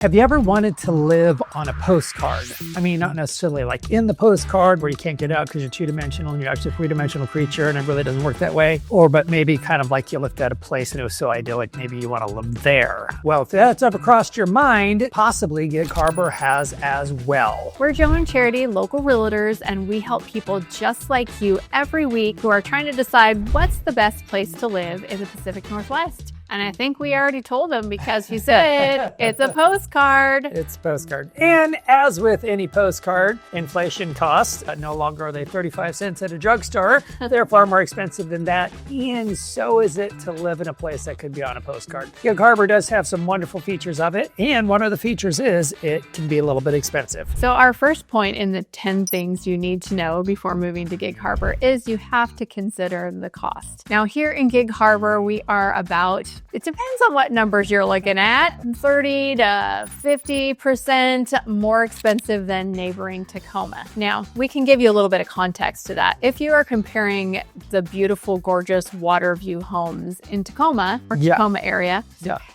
Have you ever wanted to live on a postcard? I mean, not necessarily like in the postcard where you can't get out because you're two-dimensional and you're actually a three-dimensional creature and it really doesn't work that way. But maybe kind of like you looked at a place and it was so idyllic, maybe you want to live there. Well, if that's ever crossed your mind, possibly Gig Harbob has as well. We're Joe and Charity, local realtors, and we help people just like you every week who are trying to decide what's the best place to live in the Pacific Northwest. And I think we already told them because you said it's a postcard. It's a postcard. And as with any postcard, inflation costs. No longer are they 35 cents at a drugstore. They're far more expensive than that. And so is it to live in a place that could be on a postcard. Gig Harbob does have some wonderful features of it. And one of the features is it can be a little bit expensive. So our first point in the 10 things you need to know before moving to Gig Harbob is you have to consider the cost. Now here in Gig Harbob, we are about, it depends on what numbers you're looking at, 30 to 50% more expensive than neighboring Tacoma. Now, we can give you a little bit of context to that. If you are comparing the beautiful, gorgeous water view homes in Tacoma or Tacoma area,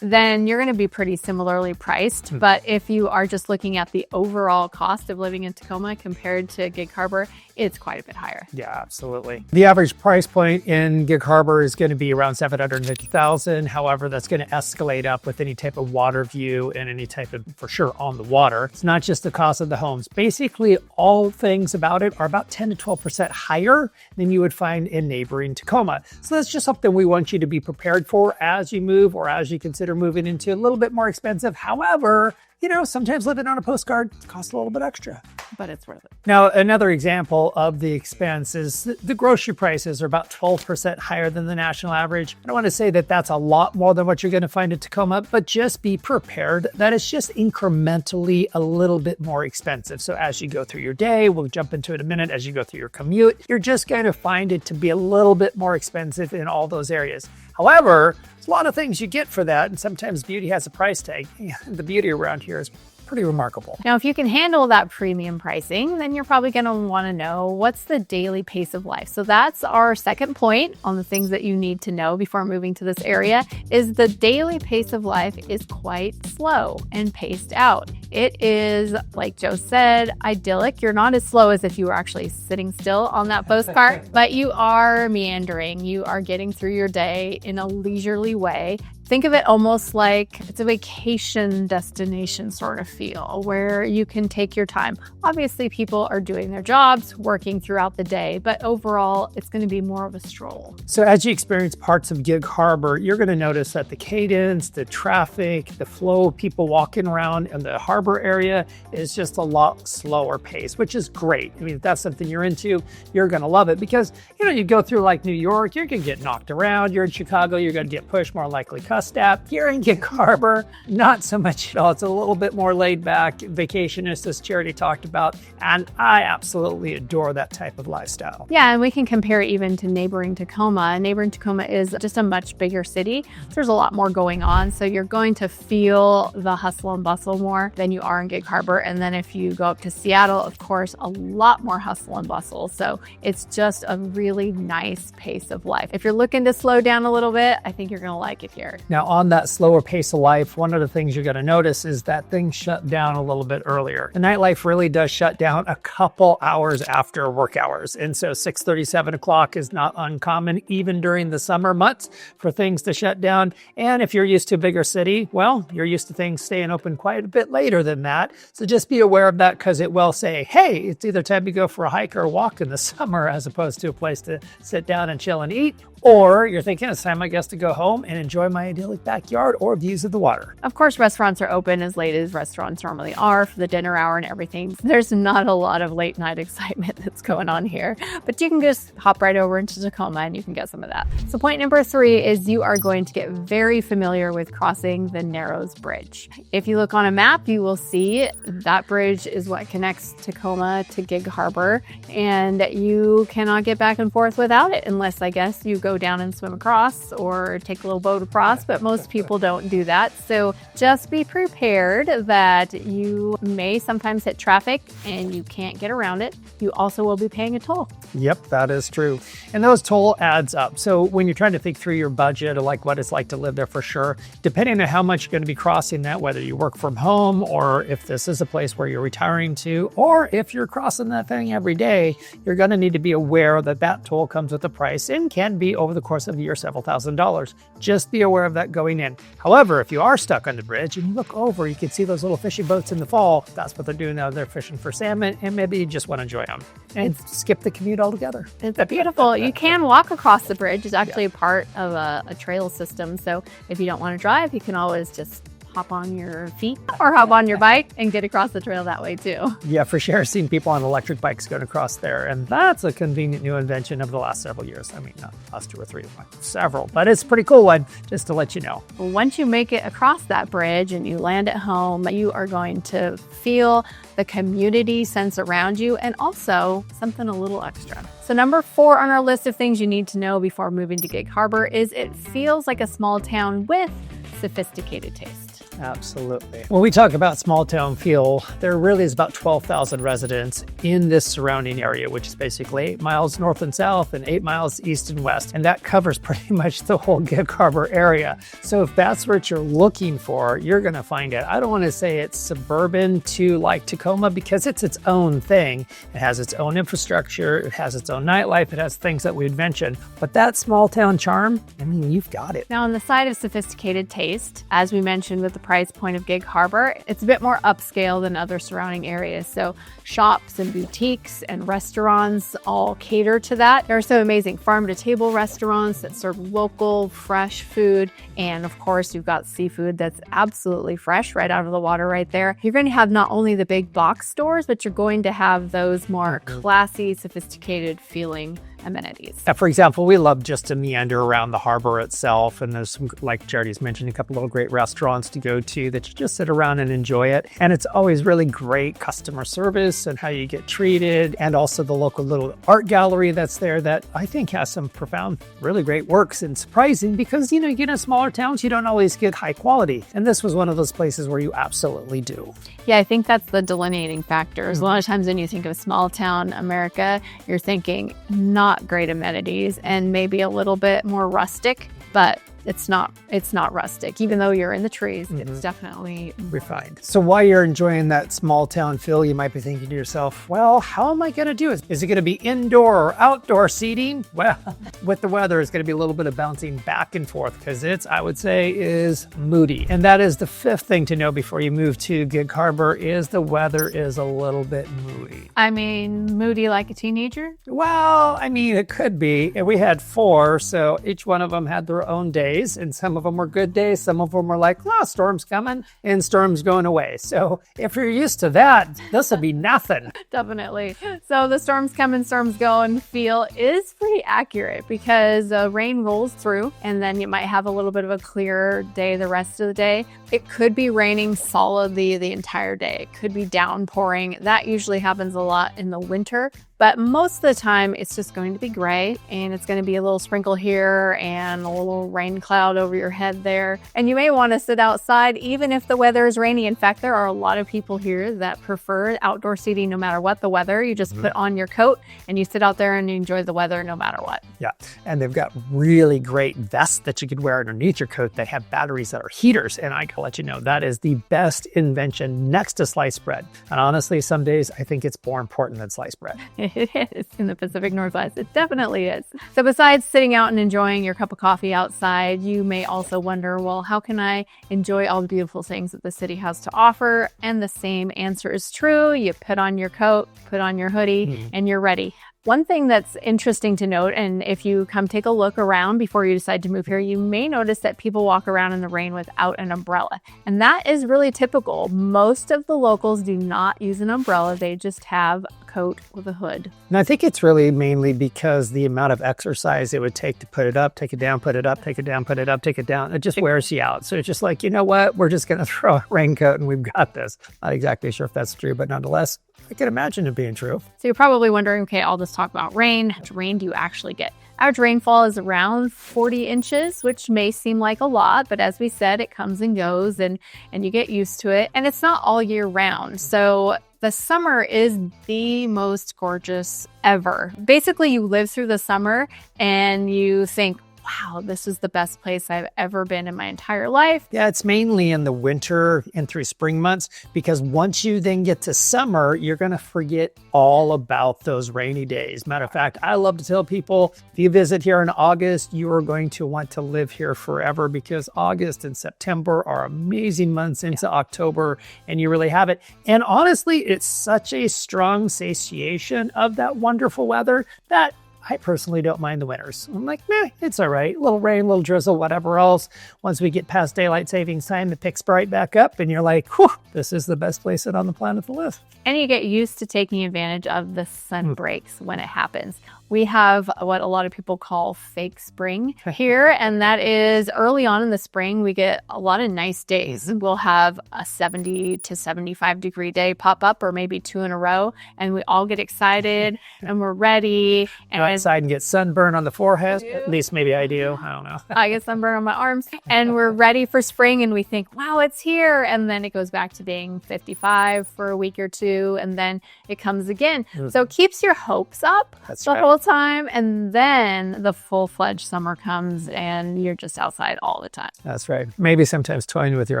then you're going to be pretty similarly priced. But if you are just looking at the overall cost of living in Tacoma compared to Gig Harbob, it's quite a bit higher. Yeah, absolutely. The average price point in Gig Harbob is going to be around $750,000. However, that's going to escalate up with any type of water view and any type of, for sure, on the water. It's not just the cost of the homes. Basically, all things about it are about 10 to 12% higher than you would find in neighboring Tacoma. So that's just something we want you to be prepared for as you move or as you consider moving into a little bit more expensive. However, you know, sometimes living on a postcard costs a little bit extra. But it's worth it. Now, another example of the expense is the grocery prices are about 12% higher than the national average. I don't want to say that that's a lot more than what you're going to find in Tacoma, but just be prepared that it's just incrementally a little bit more expensive. So as you go through your day, we'll jump into it in a minute, as you go through your commute, you're just going to find it to be a little bit more expensive in all those areas. However, there's a lot of things you get for that, and sometimes beauty has a price tag. The beauty around here is pretty remarkable. Now, if you can handle that premium pricing, then you're probably going to want to know what's the daily pace of life. So that's our second point on the things that you need to know before moving to this area is the daily pace of life is quite slow and paced out. It is, like Joe said, idyllic. You're not as slow as if you were actually sitting still on that postcard, but you are meandering. You are getting through your day in a leisurely way. Think of it almost like it's a vacation destination sort of feel where you can take your time. Obviously, people are doing their jobs, working throughout the day, but overall, it's going to be more of a stroll. So as you experience parts of Gig Harbob, you're going to notice that the cadence, the traffic, the flow of people walking around in the harbor area is just a lot slower pace, which is great. I mean, if that's something you're into, you're going to love it because, you know, you go through like New York, you're going to get knocked around. You're in Chicago, you're going to get pushed, more likely step. Here in Gig Harbob, not so much at all. It's a little bit more laid back, vacationist, as Charity talked about, and I absolutely adore that type of lifestyle. Yeah, and we can compare even to neighboring Tacoma. Neighboring Tacoma is just a much bigger city. So there's a lot more going on, so you're going to feel the hustle and bustle more than you are in Gig Harbob. And then if you go up to Seattle, of course, a lot more hustle and bustle. So it's just a really nice pace of life. If you're looking to slow down a little bit, I think you're going to like it here. Now, on that slower pace of life, one of the things you're going to notice is that things shut down a little bit earlier. The nightlife really does shut down a couple hours after work hours. And so 6:30, 7 o'clock is not uncommon, even during the summer months, for things to shut down. And if you're used to a bigger city, well, you're used to things staying open quite a bit later than that. So just be aware of that because it will say, hey, it's either time to go for a hike or a walk in the summer as opposed to a place to sit down and chill and eat. Or you're thinking it's time, I guess, to go home and enjoy my idyllic backyard or views of the water. Of course, restaurants are open as late as restaurants normally are for the dinner hour and everything. There's not a lot of late night excitement that's going on here, but you can just hop right over into Tacoma and you can get some of that. So point number 3 is you are going to get very familiar with crossing the Narrows Bridge. If you look on a map, you will see that bridge is what connects Tacoma to Gig Harbob, and you cannot get back and forth without it unless, I guess, you go go down and swim across or take a little boat across, but most people don't do that. So just be prepared that you may sometimes hit traffic and you can't get around it. You also will be paying a toll. Yep, that is true. And those toll adds up. So when you're trying to think through your budget or like what it's like to live there for sure, depending on how much you're going to be crossing that, whether you work from home or if this is a place where you're retiring to, or if you're crossing that thing every day, you're going to need to be aware that that toll comes with a price and can be over the course of the year several $1,000s. Just be aware of that going in. However, if you are stuck on the bridge and you look over, you can see those little fishing boats in the fall. That's what they're doing now. They're fishing for salmon, and maybe you just want to enjoy them and skip the commute altogether. It's beautiful. You can walk across the bridge. It's actually a part of a trail system. So if you don't want to drive, you can always just hop on your feet or hop on your bike and get across the trail that way too. Yeah, for sure. I've seen people on electric bikes going across there, and that's a convenient new invention of the last several years. I mean, not us 2 or 3, several, but it's a pretty cool one, just to let you know. Once you make it across that bridge and you land at home, you are going to feel the community sense around you and also something a little extra. So number 4 on our list of things you need to know before moving to Gig Harbob is it feels like a small town with sophisticated taste. Absolutely. When we talk about small town feel, there really is about 12,000 residents in this surrounding area, which is basically 8 miles north and south and 8 miles east and west. And that covers pretty much the whole Gig Harbob area. So if that's what you're looking for, you're going to find it. I don't want to say it's suburban to like Tacoma because it's its own thing. It has its own infrastructure. It has its own nightlife. It has things that we'd mentioned. But that small town charm, I mean, you've got it. Now on the side of sophisticated taste, as we mentioned with the price point of Gig Harbob, it's a bit more upscale than other surrounding areas. So shops and boutiques and restaurants all cater to that. There are some amazing farm-to-table restaurants that serve local, fresh food. And of course, you've got seafood that's absolutely fresh right out of the water right there. You're going to have not only the big box stores, but you're going to have those more classy, sophisticated feeling amenities. For example, we love just to meander around the harbor itself, and there's some, like Jari's mentioned, a couple little great restaurants to go to that you just sit around and enjoy it. And it's always really great customer service and how you get treated, and also the local little art gallery that's there that I think has some profound, really great works, and surprising because, you know, you get in smaller towns, you don't always get high quality. And this was one of those places where you absolutely do. Yeah, I think that's the delineating factor. A lot of times when you think of small town America, you're thinking not great amenities and maybe a little bit more rustic, but it's not rustic. Even though you're in the trees, it's definitely refined. So while you're enjoying that small town feel, you might be thinking to yourself, well, how am I going to do it? Is it going to be indoor or outdoor seating? Well, with the weather, it's going to be a little bit of bouncing back and forth because it's, I would say, is moody. And that is the 5th thing to know before you move to Gig Harbob is the weather is a little bit moody. I mean, moody like a teenager? Well, I mean, it could be. And we had 4, so each one of them had their own days. And some of them were good days. Some of them were like, oh, storm's coming and storm's going away. So if you're used to that, this will be nothing. Definitely. So the storms come and storms go and feel is pretty accurate because rain rolls through and then you might have a little bit of a clearer day the rest of the day. It could be raining solidly the entire day. It could be downpouring. That usually happens a lot in the winter. But most of the time, it's just going to be gray and it's going to be a little sprinkle here and a little rain cloud over your head there. And you may want to sit outside even if the weather is rainy. In fact, there are a lot of people here that prefer outdoor seating no matter what the weather. You just put on your coat and you sit out there and you enjoy the weather no matter what. Yeah, and they've got really great vests that you could wear underneath your coat. They have batteries that are heaters. And I can let you know, that is the best invention next to sliced bread. And honestly, some days I think it's more important than sliced bread. It is in the Pacific Northwest. It definitely is. So besides sitting out and enjoying your cup of coffee outside, you may also wonder, well, how can I enjoy all the beautiful things that the city has to offer? And the same answer is true. You put on your coat, put on your hoodie, and you're ready. One thing that's interesting to note, and if you come take a look around before you decide to move here, you may notice that people walk around in the rain without an umbrella. And that is really typical. Most of the locals do not use an umbrella. They just have a coat with a hood. And I think it's really mainly because the amount of exercise it would take to put it up, take it down, put it up, take it down, put it up, take it down. It just wears you out. So it's just like, you know what? We're just going to throw a raincoat and we've got this. Not exactly sure if that's true, but nonetheless, I can imagine it being true. So you're probably wondering, okay, all this talk about rain. How much rain do you actually get? Average rainfall is around 40 inches, which may seem like a lot, but as we said, it comes and goes and you get used to it. And it's not all year round. So the summer is the most gorgeous ever. Basically, you live through the summer and you think, wow, this is the best place I've ever been in my entire life. Yeah, it's mainly in the winter and through spring months, because once you then get to summer, you're going to forget all about those rainy days. Matter of fact, I love to tell people, if you visit here in August, you are going to want to live here forever, because August and September are amazing months into October, and you really have it. And honestly, it's such a strong satiation of that wonderful weather that I personally don't mind the winters. I'm like, meh, it's all right. A little rain, a little drizzle, whatever else. Once we get past daylight savings time, it picks right back up and you're like, whew, this is the best place on the planet to live. And you get used to taking advantage of the sun breaks when it happens. We have what a lot of people call fake spring here, and that is early on in the spring, we get a lot of nice days. We'll have a 70 to 75 degree day pop up, or maybe 2 in a row, and we all get excited and we're ready. And go outside and get sunburn on the forehead. At least maybe I do. I don't know. I get sunburn on my arms, and we're ready for spring, and we think, wow, it's here. And then it goes back to being 55 for a week or two, and then it comes again. So it keeps your hopes up the whole time, and then the full-fledged summer comes and you're just outside all the time. That's right. Maybe sometimes toying with your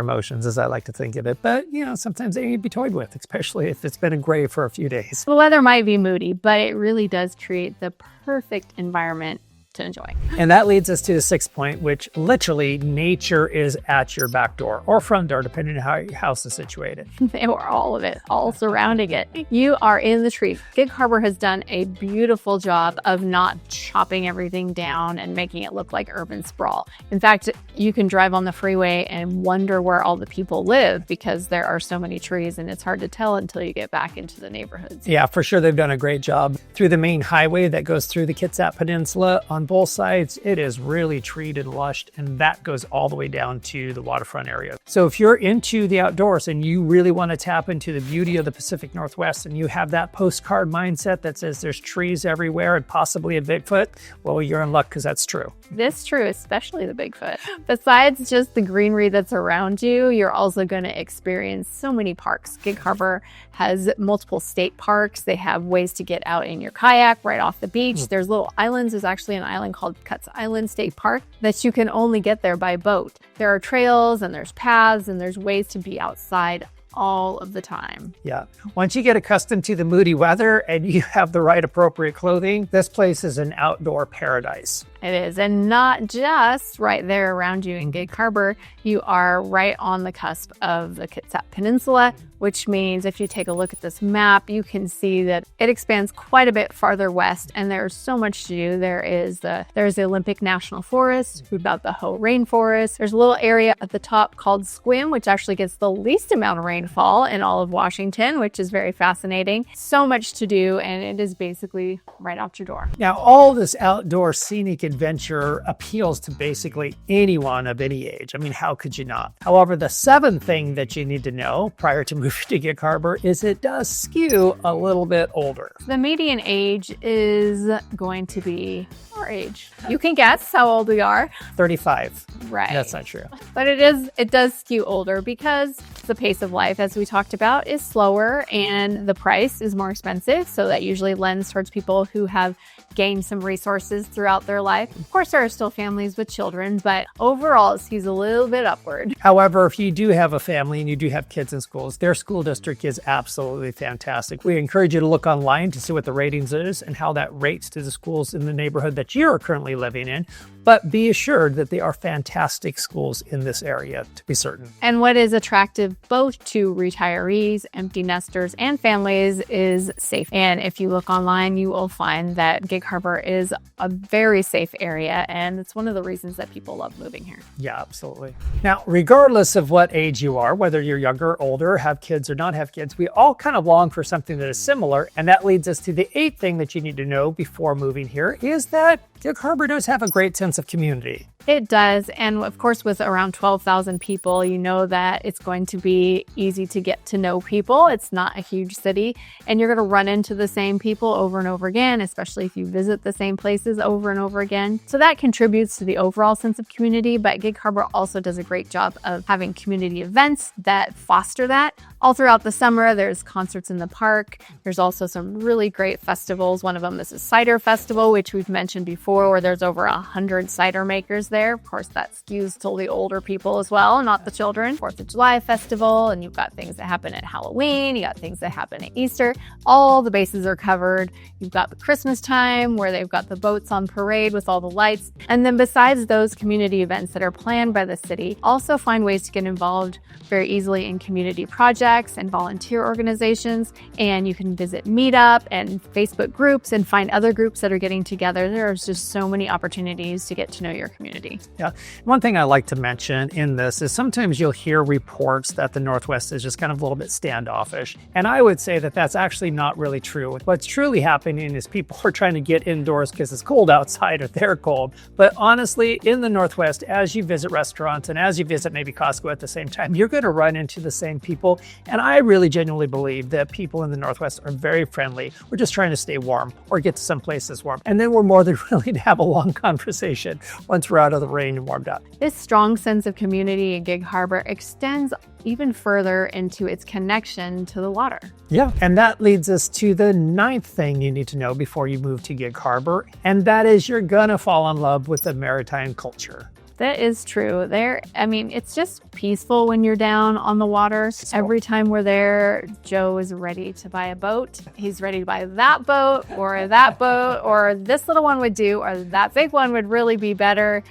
emotions, as I like to think of it, but sometimes they need to be toyed with, especially if it's been gray for a few days. The weather might be moody, but it really does create the perfect environment to enjoy. And that leads us to the 6th point, which literally nature is at your back door or front door, depending on how your house is situated. Or all of it, all surrounding it. You are in the trees. Gig Harbob has done a beautiful job of not chopping everything down and making it look like urban sprawl. In fact, you can drive on the freeway and wonder where all the people live, because there are so many trees and it's hard to tell until you get back into the neighborhoods. Yeah, for sure. They've done a great job. Through the main highway that goes through the Kitsap Peninsula, on both sides, it is really treed and lushed, and that goes all the way down to the waterfront area. So if you're into the outdoors and you really want to tap into the beauty of the Pacific Northwest, and you have that postcard mindset that says there's trees everywhere and possibly a Bigfoot, well, you're in luck, because that's true. This is true, especially the Bigfoot. Besides just the greenery that's around you, you're also going to experience so many parks. Gig Harbob has multiple state parks. They have ways to get out in your kayak right off the beach. There's little islands. There's actually an island called Cuts Island State Park that you can only get there by boat. There are trails and there's paths and there's ways to be outside all of the time. Yeah. Once you get accustomed to the moody weather and you have the right appropriate clothing, this place is an outdoor paradise. It is. And not just right there around you in Gig Harbob, you are right on the cusp of the Kitsap Peninsula, which means if you take a look at this map, you can see that it expands quite a bit farther west, and there's so much to do. There's the Olympic National Forest, we've got the Hoh Rainforest. There's a little area at the top called Squim, which actually gets the least amount of rainfall in all of Washington, which is very fascinating. So much to do, and it is basically right out your door. Now, all this outdoor scenic adventure appeals to basically anyone of any age. I mean, how could you not? However, the 7th thing that you need to know prior to moving to Gig Harbob is it does skew a little bit older. The median age is going to be our age. You can guess how old we are. 35. Right. That's not true. But it does skew older because the pace of life, as we talked about, is slower and the price is more expensive. So that usually lends towards people who have gained some resources throughout their life. Of course, there are still families with children, but overall it skews a little bit upward. However, if you do have a family and you do have kids in schools, their school district is absolutely fantastic. We encourage you to look online to see what the ratings is and how that rates to the schools in the neighborhood that you're currently living in. But be assured that they are fantastic schools in this area, to be certain. And what is attractive both to retirees, empty nesters, and families is safe. And if you look online, you will find that Gig Harbob is a very safe area, and it's one of the reasons that people love moving here. Yeah, absolutely. Now, regardless of what age you are, whether you're younger or older, have kids or not have kids, we all kind of long for something that is similar. And that leads us to the 8th thing that you need to know before moving here is that Gig Harbob does have a great sense of community. It does. And of course, with around 12,000 people, you know that it's going to be easy to get to know people. It's not a huge city, and you're going to run into the same people over and over again, especially if you visit the same places over and over again. So that contributes to the overall sense of community, but Gig Harbob also does a great job of having community events that foster that. All throughout the summer, there's concerts in the park. There's also some really great festivals. One of them is a cider festival, which we've mentioned before, where there's over 100 cider makers there. Of course, that skews to the older people as well, not the children. 4th of July festival, and you've got things that happen at Halloween. You got things that happen at Easter. All the bases are covered. You've got the Christmas time where they've got the boats on parade with all the lights. And then besides those community events that are planned by the city, also find ways to get involved very easily in community projects and volunteer organizations. And you can visit Meetup and Facebook groups and find other groups that are getting together. There's just so many opportunities to get to know your community. Yeah. One thing I like to mention in this is sometimes you'll hear reports that the Northwest is just kind of a little bit standoffish. And I would say that that's actually not really true. What's truly happening is people are trying to get indoors because it's cold outside or they're cold. But honestly, in the Northwest, as you visit restaurants and as you visit maybe Costco at the same time, you're going to run into the same people. And I really genuinely believe that people in the Northwest are very friendly. We're just trying to stay warm or get to some places warm. And then we're more than willing to have a long conversation once we're out of the rain and warmed up. This strong sense of community in Gig Harbob extends even further into its connection to the water. Yeah, and that leads us to the 9th thing you need to know before you move to Gig Harbob, and that is you're gonna fall in love with the maritime culture. That is true. It's just peaceful when you're down on the water. Every time we're there, Joe is ready to buy a boat. He's ready to buy that boat, or this little one would do, or that big one would really be better.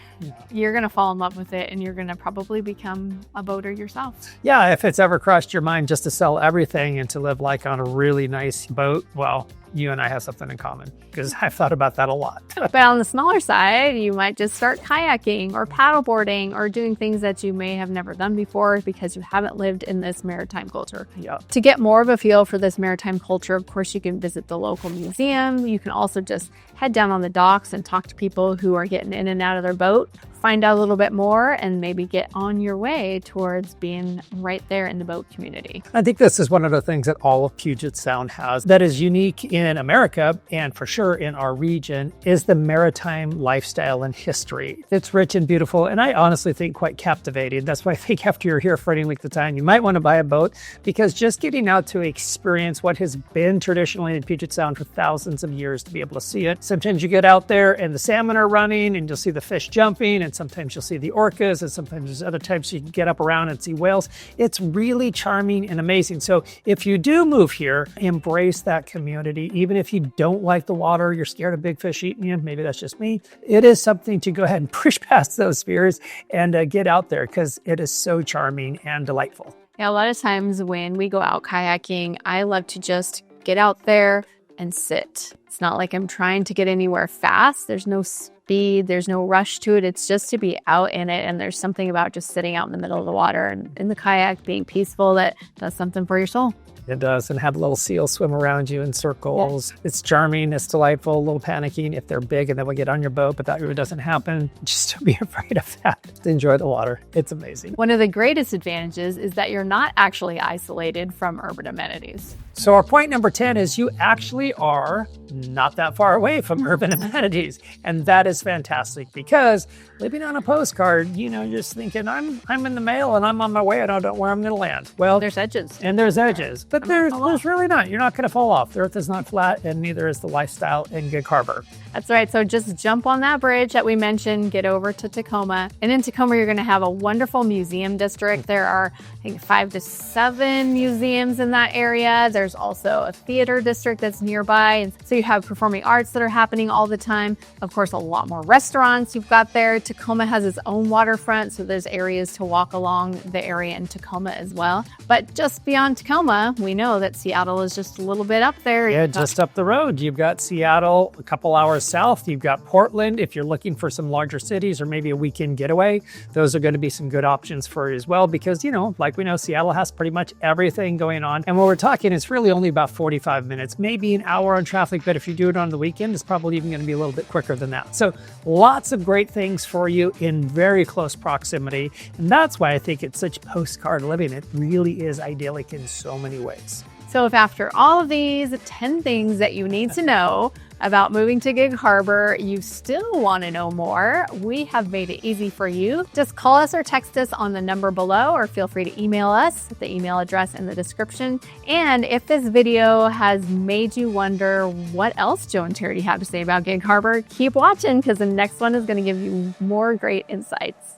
You're going to fall in love with it, and you're going to probably become a boater yourself. Yeah, if it's ever crossed your mind just to sell everything and to live like on a really nice boat, well, you and I have something in common because I've thought about that a lot. But on the smaller side, you might just start kayaking or paddleboarding or doing things that you may have never done before because you haven't lived in this maritime culture. Yeah. To get more of a feel for this maritime culture, of course, you can visit the local museum. You can also just head down on the docks and talk to people who are getting in and out of their boat. Find out a little bit more and maybe get on your way towards being right there in the boat community. I think this is one of the things that all of Puget Sound has that is unique in America and for sure in our region is the maritime lifestyle and history. It's rich and beautiful, and I honestly think quite captivating. That's why I think after you're here for any length of time, you might want to buy a boat, because just getting out to experience what has been traditionally in Puget Sound for thousands of years, to be able to see it. Sometimes you get out there and the salmon are running and you'll see the fish jumping, and sometimes you'll see the orcas, and sometimes there's other types you can get up around and see whales. It's really charming and amazing. So if you do move here, embrace that community. Even if you don't like the water, you're scared of big fish eating you, maybe that's just me, it is something to go ahead and push past those fears and get out there, because it is so charming and delightful. Yeah, a lot of times when we go out kayaking, I love to just get out there and sit. It's not like I'm trying to get anywhere fast. There's no speed, there's no rush to it. It's just to be out in it. And there's something about just sitting out in the middle of the water and in the kayak being peaceful that does something for your soul. It does, and have little seals swim around you in circles. Yeah. It's charming, it's delightful, a little panicking if they're big and they will get on your boat, but that really doesn't happen. Just don't be afraid of that. Enjoy the water. It's amazing. One of the greatest advantages is that you're not actually isolated from urban amenities. So our point number 10 is you actually are not that far away from urban amenities. And that is fantastic, because living on a postcard, just thinking I'm in the mail and I'm on my way and I don't know where I'm going to land. Well, there's edges. And there's edges. But there's really not. You're not going to fall off. The earth is not flat, and neither is the lifestyle in Gig Harbob. That's right. So just jump on that bridge that we mentioned, get over to Tacoma. And in Tacoma, you're going to have a wonderful museum district. There are, I think, 5 to 7 museums in that area. There's also a theater district that's nearby. And so you have performing arts that are happening all the time. Of course, a lot more restaurants you've got there. Tacoma has its own waterfront, so there's areas to walk along the area in Tacoma as well. But just beyond Tacoma, we know that Seattle is just a little bit up there. Yeah, just up the road. You've got Seattle a couple hours south. You've got Portland. If you're looking for some larger cities or maybe a weekend getaway, those are going to be some good options for you as well, because, like we know, Seattle has pretty much everything going on. And when we're talking, it's really only about 45 minutes, maybe an hour on traffic, but if you do it on the weekend, it's probably even going to be a little bit quicker than that. So lots of great things for you in very close proximity. And that's why I think it's such postcard living. It really is idyllic in so many ways. So if after all of these 10 things that you need to know about moving to Gig Harbor, you still want to know more, we have made it easy for you. Just call us or text us on the number below, or feel free to email us at the email address in the description. And if this video has made you wonder what else Joe and Charity have to say about Gig Harbor, keep watching, because the next one is going to give you more great insights.